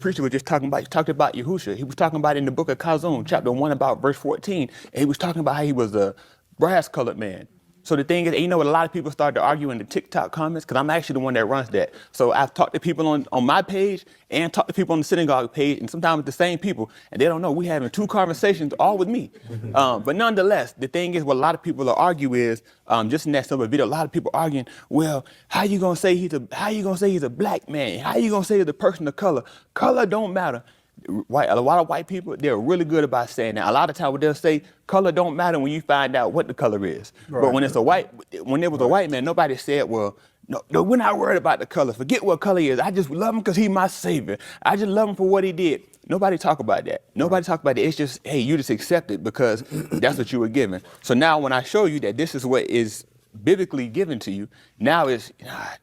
preacher was just talking about Yahusha. He was talking about in the book of Kazum, chapter 1, about verse 14. And he was talking about how he was a brass-colored man. So the thing is, you know what, a lot of people start to argue in the TikTok comments, because I'm actually the one that runs that. So I've talked to people on my page and talked to people on the synagogue page, and sometimes with the same people, and they don't know. We're having 2 conversations, all with me. But nonetheless, the thing is, what a lot of people will argue is, just in that simple video, a lot of people arguing, well, how you gonna say he's a black man? How you gonna say he's a person of color? Color don't matter. A lot of white people, they're really good about saying that. A lot of times they'll say color don't matter when you find out what the color is. Right. But when it was a white man, nobody said, well, no, we're not worried about the color. Forget what color he is. I just love him because he's my savior. I just love him for what he did. Nobody talk about that. Nobody talk about it. It's just, hey, you just accept it because that's what you were given. So now when I show you that this is what is biblically given to you, now it's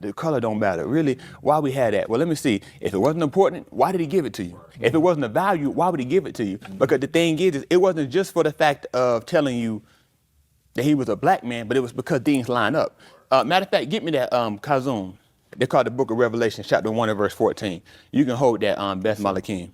the color don't matter. Really, why we had that? Well, let me see. If it wasn't important, why did he give it to you? If it wasn't a value, why would he give it to you? Because the thing is it wasn't just for the fact of telling you that he was a black man, but it was because things line up. Matter of fact, get me that Kazum. They call it the book of Revelation, chapter 1 and verse 14. You can hold that Beth Malakim.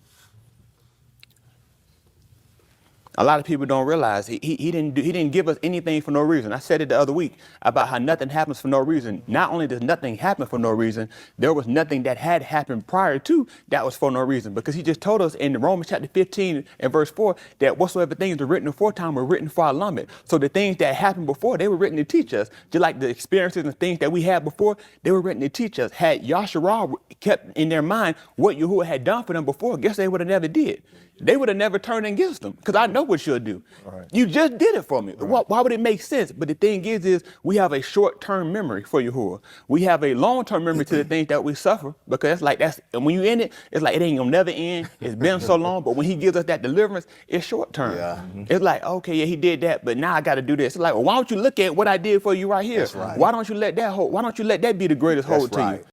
A lot of people don't realize he didn't give us anything for no reason. I said it the other week about how nothing happens for no reason. Not only does nothing happen for no reason, there was nothing that had happened prior to that was for no reason. Because he just told us in Romans chapter 15 and verse 4 that whatsoever things were written aforetime were written for our lament. So the things that happened before, they were written to teach us. Just like the experiences and things that we had before, they were written to teach us. Had Yahusha kept in their mind what Yahuwah had done for them before, guess they would have never did. They would have never turned against them, because I know what you'll do. Right. You just did it for me. Right. Why would it make sense? But the thing is we have a short-term memory for Yahuwah. We have a long-term memory to the things that we suffer, because and when you in it, it's like it ain't gonna never end. It's been so long, but when he gives us that deliverance, it's short-term. Yeah. It's like, okay, yeah, he did that, but now I got to do this. It's like, well, why don't you look at what I did for you right here? Right. Why don't you let that be the greatest hold to you?